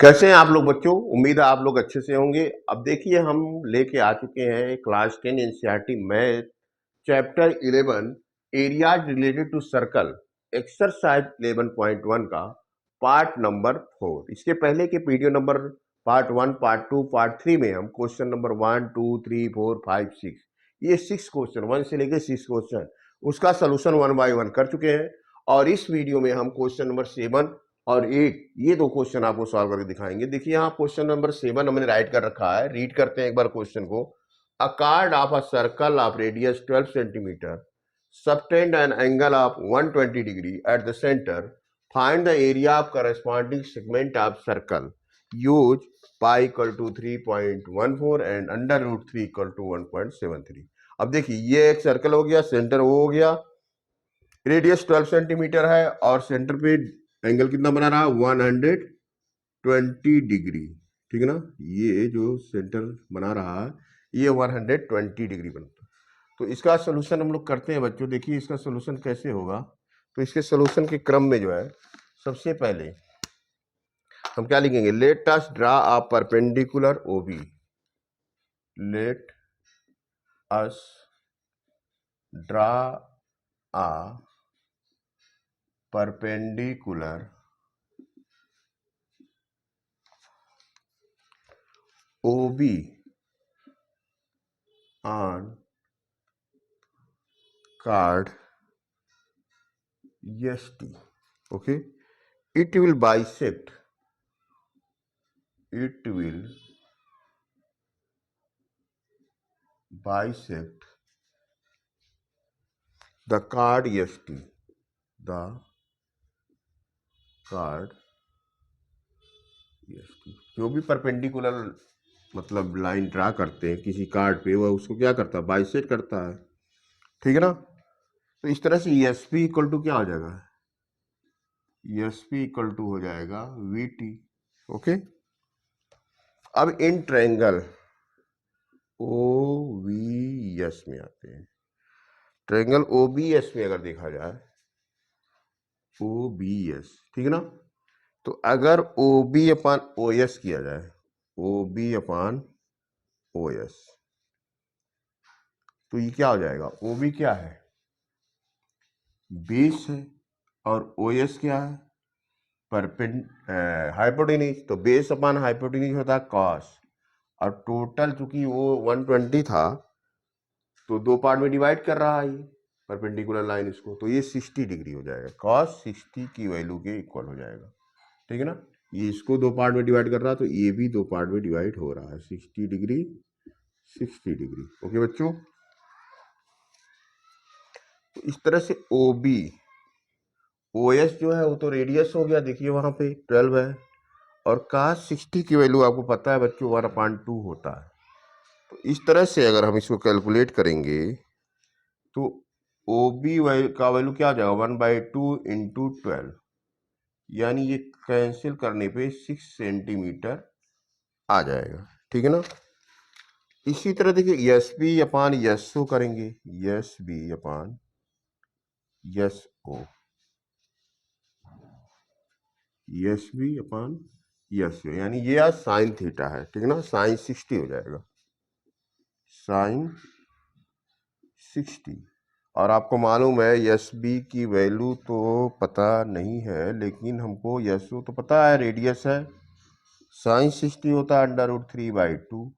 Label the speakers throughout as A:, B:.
A: कैसे हैं आप लोग बच्चों? उम्मीद है आप लोग अच्छे से होंगे। अब देखिए हम लेके आ चुके हैं class 10 NCERT math chapter 11 areas related to circle exercise 11.1 का पार्ट नंबर 4। इसके पहले के video number part 1, part 2, part 3 में हम क्वेश्चन नंबर 1, 2, 3, 4, 5, 6 ये 6 क्वेश्चन 1 से लेकर 6 क्वेश्चन उसका सोल्यूशन 1 बाय 1 कर चुके हैं। और इस वीडियो में हम क्वेश्चन नंबर 7 और 8 ये दो क्वेश्चन आपको सॉल्व करके दिखाएंगे। देखिए यहाँ क्वेश्चन नंबर 7 हमने राइट कर रखा है, रीड करते हैं एक बार क्वेश्चन को। A card of a circle of radius 12 centimeter subtend an angle of 120 degree at the center. Find the area of corresponding segment of circle. Use pi equal to 3.14 and under root 3 equal to 1.73. अब देखिए ये एक circle हो गया, centre वो हो गया, radius 12 centimetre है और सेंटर पे एंगल कितना बना रहा है 120 डिग्री। ठीक है ना, ये जो सेंटर बना रहा है ये 120 डिग्री बनता है। तो इसका सोल्यूशन हम लोग करते हैं बच्चों। देखिए इसका सोल्यूशन कैसे होगा। तो इसके सोल्यूशन के क्रम में जो है सबसे पहले हम क्या लिखेंगे, let us draw a perpendicular OB. Let us draw a perpendicular OB on card EST. Okay, it will bisect the card EST, the card EST। जो भी परपेंडिकुलर मतलब लाइन ड्रा करते हैं किसी कार्ड पे, वह उसको क्या करता है, बाइसेक्ट करता है। ठीक है ना। तो इस तरह से ESP इक्वल टू क्या हो जाएगा, ESP इक्वल टू हो जाएगा VT। ओके, अब इन ट्रायंगल OVS में आते हैं। ट्रायंगल OBS में अगर देखा जाए, OBS, ठीक है ना, तो अगर OB अपान OS किया जाए, OB अपान OS, तो ये क्या हो जाएगा, OB क्या है, बेस है, और OS क्या है, हाइपोटेन्यूज। तो बेस अपान हाइपोटेन्यूज होता है कॉस, और टोटल चूंकि वो 120 था तो दो पार्ट में डिवाइड कर रहा है ये परपेंडिकुलर लाइन इसको, तो ये 60 डिग्री हो जाएगा, कॉस 60 की वैल्यू के इक्वल हो जाएगा। ठीक है ना, ये इसको दो पार्ट में डिवाइड कर रहा है तो ये भी दो पार्ट में डिवाइड हो रहा है, 60 डिग्री 60 डिग्री। ओके बच्चों, तो इस तरह से OB OS जो है वो तो रेडियस हो गया, देखिए वहां पे 12 है, और cos 60 की वैल्यू आपको पता है बच्चों 1/2 होता है। तो इस तरह से अगर हम इसको कैलकुलेट करेंगे तो OB का वैल्यू क्या आ जाएगा, 1/2 इंटू 12, यानी ये कैंसिल करने पे 6 सेंटीमीटर आ जाएगा। ठीक है ना। इसी तरह देखिए SB अपान SO करेंगे, SB अपान SO, SB अपान SO, यानी ये आज साइन थीटा है। ठीक है ना, साइन 60 हो जाएगा, साइन 60। और आपको मालूम है SB की वैल्यू तो पता नहीं है, लेकिन हमको SO तो पता है, रेडियस है, साइन 60 होता है √3/2,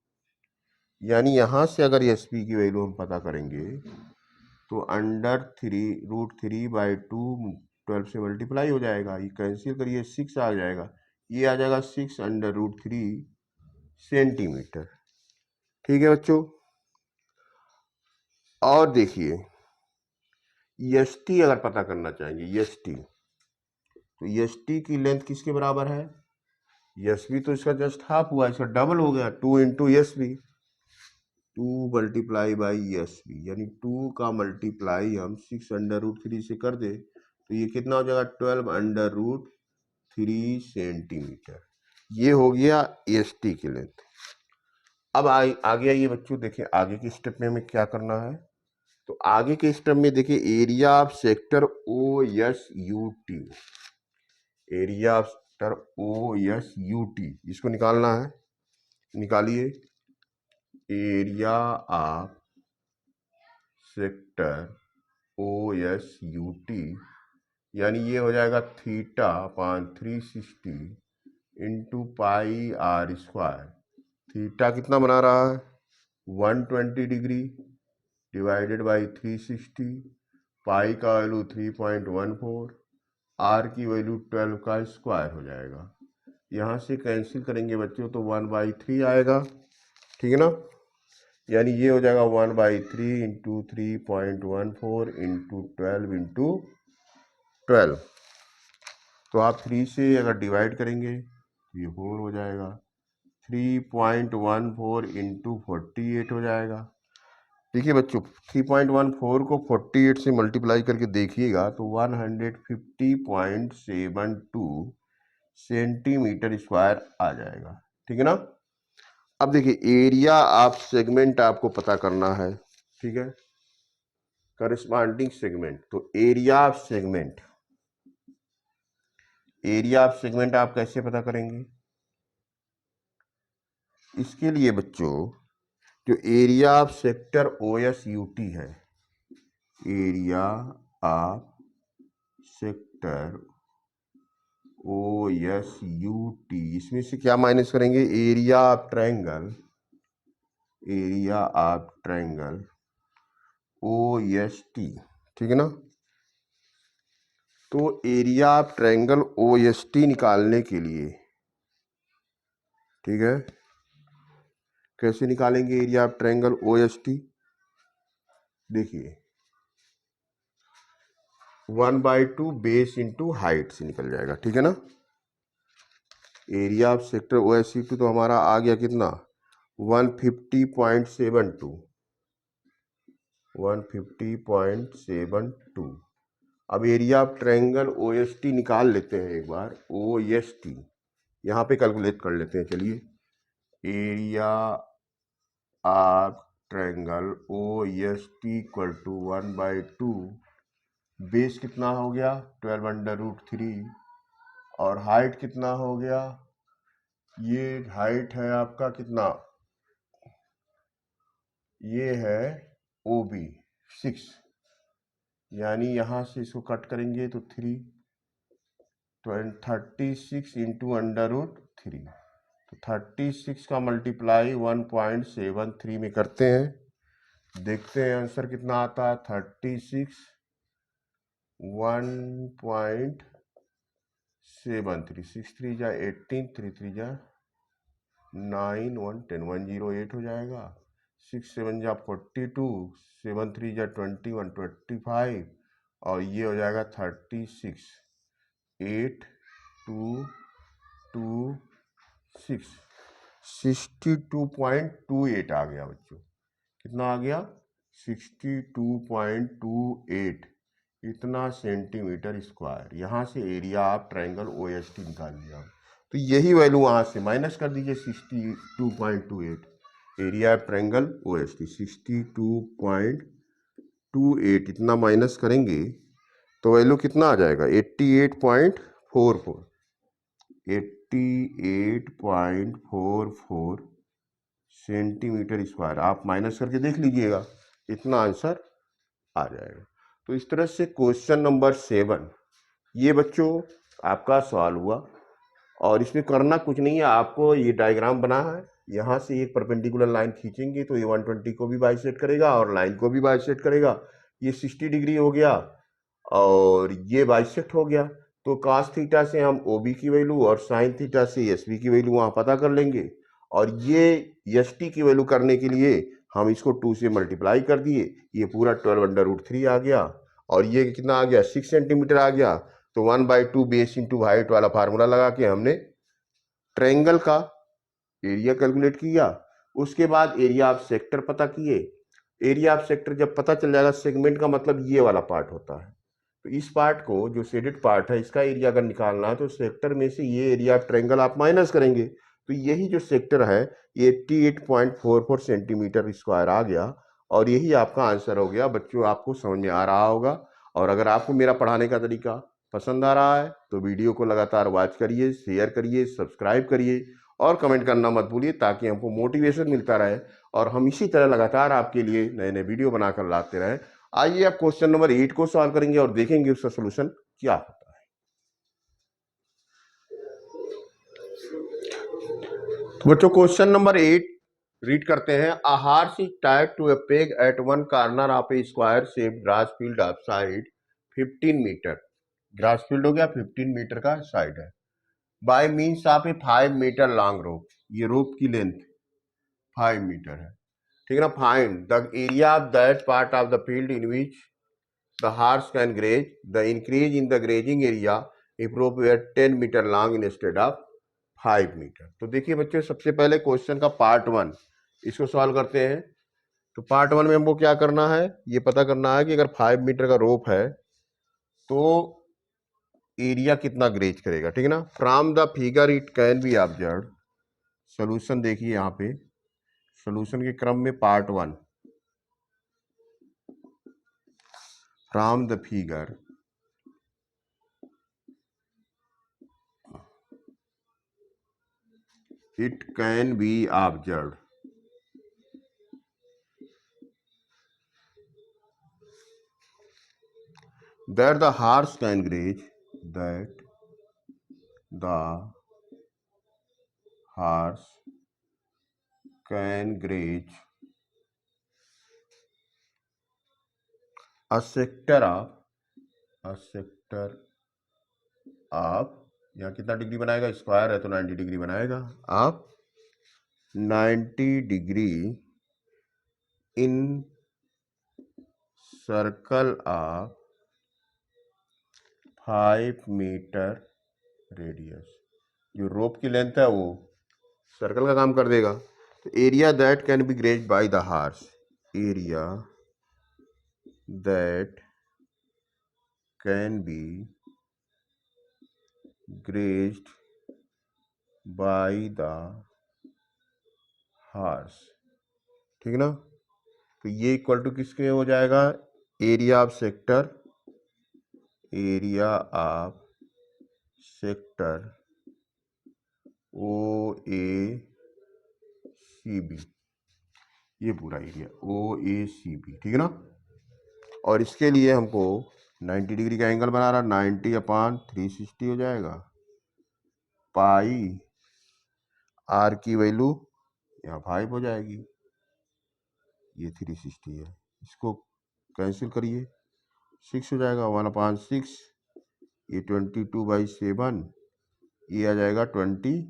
A: यानी यहां से अगर SB की वैल्यू हम पता करेंगे तो √3/2 12 से मल्टीप्लाई हो जाएगा, ये कैंसिल करिए 6 आ जाएगा, ये आ जाएगा 6√3 सेंटीमीटर। ठीक है बच्चों, और देखिए ST अगर पता करना चाहेंगे, ST, तो ST की लेंथ किसके बराबर है, SB तो इसका जस्ट हाफ हुआ, इसका डबल हो गया, 2 into SB, 2 multiply by SB, यानी 2 का मल्टीप्लाई हम 6√3 से कर दे तो ये कितना हो जाएगा, 12√3 सेंटीमीटर। ये हो गया ST की लेंथ। अब आगे आइए बच्चों, देखिए आगे के स्टेप में हमें क्या करना है। तो आगे के स्टेप में देखिए area of sector OSUT, area of sector O S U T, इसको निकालना है, निकालिए। Area of sector O S U T, यानी ये हो जाएगा theta upon 360 into pi r square. Theta कितना बना रहा है 120 डिग्री डिवाइडेड बाई 360, पाई का वैल्यू 3.14, आर की वैल्यू 12 का स्क्वायर हो जाएगा। यहाँ से कैंसिल करेंगे बच्चों तो 1/3 आएगा, ठीक है ना। यानी ये हो जाएगा 1/3 इंटू 3.14 इंटू 12 इंटू 12। तो आप 3 से अगर डिवाइड करेंगे तो ये 4 हो जाएगा। 3.14 इंटू 48 हो जाएगा। देखिए बच्चों 3.14 को 48 से मल्टीप्लाई करके देखिएगा तो 150.72 सेंटीमीटर स्क्वायर आ जाएगा, ठीक है ना। अब देखिए एरिया ऑफ सेगमेंट आपको पता करना है, ठीक है, करस्पॉन्डिंग सेगमेंट। तो area of segment, area of segment आप कैसे पता करेंगे? इसके लिए बच्चों जो area of sector O S U T है, area of sector O S U T, इसमें से क्या माइनस करेंगे? Area of triangle, area of triangle O S T, ठीक है ना। तो area of triangle O S T निकालने के लिए, ठीक है, कैसे निकालेंगे area of triangle O S T? देखिए 1/2 बेस इंटू हाइट से निकल जाएगा, ठीक है ना। Area of sector O S C two तो हमारा आ गया कितना 150.72, 150.72। अब area of triangle O S T निकाल लेते हैं एक बार। ओ एस टी यहाँ पे कैलकुलेट कर लेते हैं, चलिए। Area of triangle O S T equal to 1/2, base कितना हो गया 12√3, और हाइट कितना हो गया, ये हाइट है आपका कितना, ये है ओ बी 6, यानी यहाँ से इसको कट करेंगे तो 36 इंटू √3, तो 36 का मल्टीप्लाई 1.73 में करते हैं, देखते हैं आंसर कितना आता है। 36 1.73, 6 3 जा 18, 3 3 जा 9, 1 10, 108 हो जाएगा। 6 7 जा 42, 7 3 जा 21, 25, और ये हो जाएगा 36, 8 2 2 6, 62.28 आ गया बच्चों। कितना आ गया 62.28, इतना सेंटीमीटर स्क्वायर। यहाँ से area of triangle O S T निकाल लिया। तो यही वैल्यू वहाँ से माइनस कर दीजिए 62.28, area of triangle O S T 62.28, इतना माइनस करेंगे तो वैल्यू कितना आ जाएगा 88.44, 88.44 सेंटीमीटर स्क्वायर। आप माइनस करके देख लीजिएगा, इतना आंसर आ जाएगा। तो इस तरह से क्वेश्चन नंबर 7 ये बच्चों आपका सवाल हुआ, और इसमें करना कुछ नहीं है, आपको ये डायग्राम बना है, यहाँ से एक परपेंडिकुलर लाइन खींचेंगे तो ये 120 को भी बाइसेक्ट करेगा और लाइन को भी बाइसेक्ट करेगा। ये 60 डिग्री हो गया और ये बाइसेक्ट हो गया। तो cos थीटा से हम OB की वैल्यू और sin थीटा से SB की वैल्यू वहाँ पता कर लेंगे, और ये ST की वैल्यू करने के लिए हम इसको 2 से मल्टीप्लाई कर दिए, ये पूरा 12√3 आ गया, और ये कितना आ गया 6 सेंटीमीटर आ गया। तो 1/2 बेस इंटू हाइट वाला फार्मूला लगा के हमने ट्रायंगल का एरिया कैलकुलेट किया। उसके बाद एरिया ऑफ सेक्टर पता किए। एरिया ऑफ सेक्टर जब पता चल जाएगा, सेगमेंट का मतलब ये वाला पार्ट होता है, तो इस पार्ट को जो शेडेड पार्ट है इसका एरिया अगर निकालना है तो सेक्टर में से ये एरिया ऑफ ट्रायंगल आप माइनस करेंगे। तो यही जो सेक्टर है ये 88.44 सेंटीमीटर स्क्वायर आ गया, और यही आपका आंसर हो गया बच्चों। आपको समझ में आ रहा होगा, और अगर आपको मेरा पढ़ाने का तरीका पसंद आ रहा है तो वीडियो को लगातार वॉच करिए, शेयर करिए, सब्सक्राइब करिए और कमेंट करना मत भूलिए, ताकि हमको मोटिवेशन मिलता रहे और हम इसी तरह लगातार आपके लिए नए नए वीडियो बनाकर लाते रहें। आइए अब क्वेश्चन नंबर 8 को सॉल्व करेंगे और देखेंगे उसका सोल्यूशन क्या होता है। तो बच्चों क्वेश्चन नंबर 8 रीड करते हैं। A horse is tied to a peg at one corner of a square shaped grass field of side 15 metre. Grass field हो गया, 15 मीटर का साइड है। By means of a 5 metre long rope, ये rope की length 5 metre है, ठीक है ना। Find the area of that part of the field in which the horse can graze, the increase in the grazing area if rope were 10 metre long instead of 5 metre. तो देखिए बच्चों, सबसे पहले question का पार्ट 1 इसको solve करते हैं। तो पार्ट 1 में हमको क्या करना है, ये पता करना है कि अगर 5 मीटर का रोप है तो एरिया कितना ग्रेज करेगा, ठीक है ना। From the figure it can be observe, solution देखिए यहाँ पे, सोल्यूशन के क्रम में part 1, from the figure it can be observe that the horse can graze, that the horse can graze a sector of यहाँ कितना डिग्री बनाएगा, square है तो 90 डिग्री बनाएगा, आप 90 degree in circle of 5 metre radius. जो रोप की length है वो सर्कल का काम कर देगा। तो area that can be grazed by the horse, area that can be grazed by the horse, ठीक है ना। तो ये इक्वल टू किसके हो जाएगा, area of sector, area of sector O A C B, ये पूरा area O A C B, ठीक है ना। और इसके लिए हमको 90 डिग्री का एंगल बना रहा, 90/360 हो जाएगा। पाई आर की वैल्यू यहाँ 5 हो जाएगी, ये 360 है, इसको कैंसिल करिए, 6 हो जाएगा, 1/6, ये 22/7, ये आ जाएगा 25।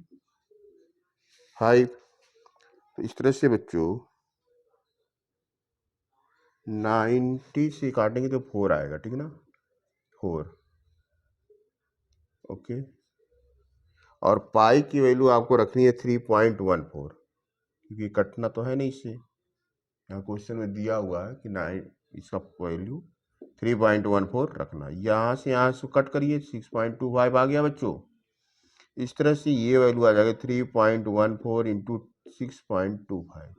A: तो इस तरह से बच्चों 90 से काटेंगे तो 4 आएगा, ठीक है ना, 4, ओके। और पाई की वैल्यू आपको रखनी है 3.14, क्योंकि कटना तो है नहीं इससे, यहाँ क्वेश्चन में दिया हुआ है कि 9, इसका वैल्यू 3.14 रखना। यहाँ से कट करिए, 6.25 आ गया बच्चों। इस तरह से ये वैल्यू आ जाएगा 3.14 इंटू 6.25,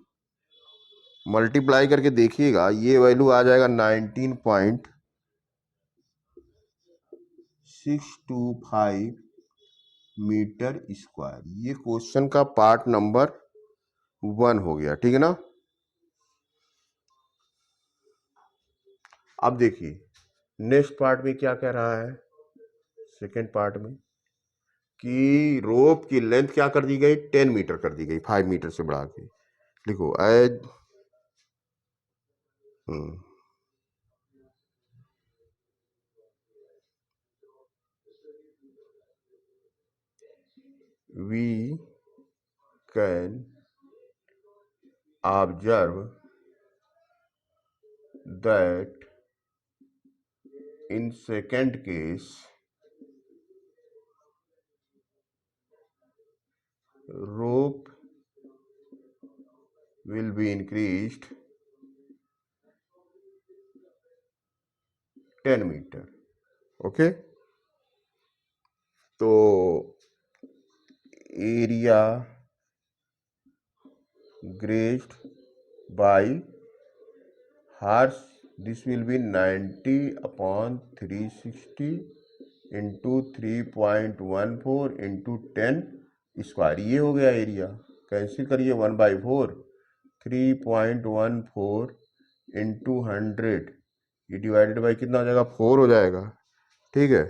A: मल्टीप्लाई करके देखिएगा, ये वैल्यू आ जाएगा 19.625 मीटर स्क्वायर। ये क्वेश्चन का पार्ट नंबर 1 हो गया, ठीक है ना। अब देखिए नेक्स्ट पार्ट में क्या कह रहा है, सेकेंड पार्ट में, कि रोप की लेंथ क्या कर दी गई, 10 मीटर कर दी गई, 5 मीटर से बढ़ा के। लिखो as we can observe that in second case rope will be increased 10 metre, okay. तो area grazed by horse, this will be 90/360 into 3.14 into 10 square, ये हो गया एरिया। कैंसिल करिए 1/4, 3.14 इंटू 100, ये डिवाइडेड बाई कितना हो जाएगा, 4 हो जाएगा। ठीक है,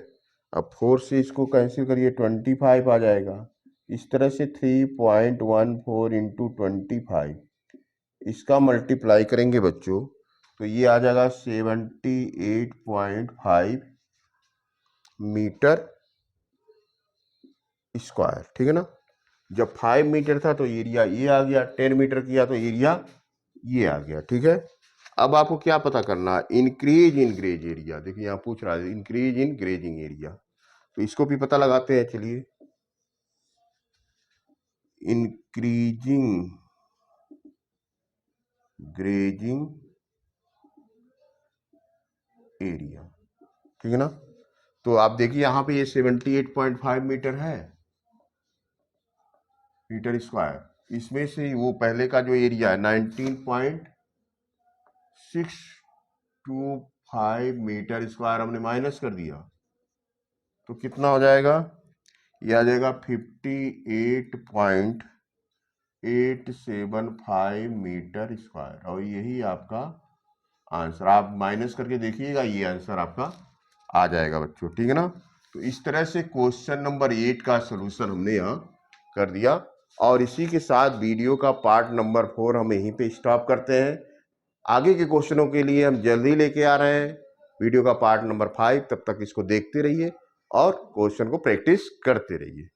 A: अब 4 से इसको कैंसिल करिए 25 आ जाएगा। इस तरह से 3.14 इंटू 25, इसका मल्टीप्लाई करेंगे बच्चों तो ये आ जाएगा 78.5 मीटर स्क्वायर। ठीक है ना, जब 5 मीटर था तो एरिया ये आ गया, 10 मीटर किया तो एरिया ये आ गया। ठीक है, अब आपको क्या पता करना है, इंक्रीज इन ग्रेज एरिया। देखिए यहाँ पूछ रहा है इंक्रीज इन ग्रेजिंग एरिया, तो इसको भी पता लगाते हैं। चलिए, इंक्रीजिंग ग्रेजिंग एरिया। ठीक है ना, तो आप देखिए यहाँ पे ये 78.5 मीटर है, मीटर स्क्वायर। इसमें से वो पहले का जो एरिया है 19.625 मीटर स्क्वायर हमने माइनस कर दिया, तो कितना हो जाएगा, ये आ जाएगा 58.875 मीटर स्क्वायर। और यही आपका आंसर, आप माइनस करके देखिएगा, ये आंसर आपका आ जाएगा बच्चों। ठीक है ना, तो इस तरह से क्वेश्चन नंबर 8 का सलूशन हमने यहाँ कर दिया। और इसी के साथ वीडियो का पार्ट नंबर 4 हम यहीं पे स्टॉप करते हैं। आगे के क्वेश्चनों के लिए हम जल्दी लेके आ रहे हैं वीडियो का पार्ट नंबर 5। तब तक इसको देखते रहिए और क्वेश्चन को प्रैक्टिस करते रहिए।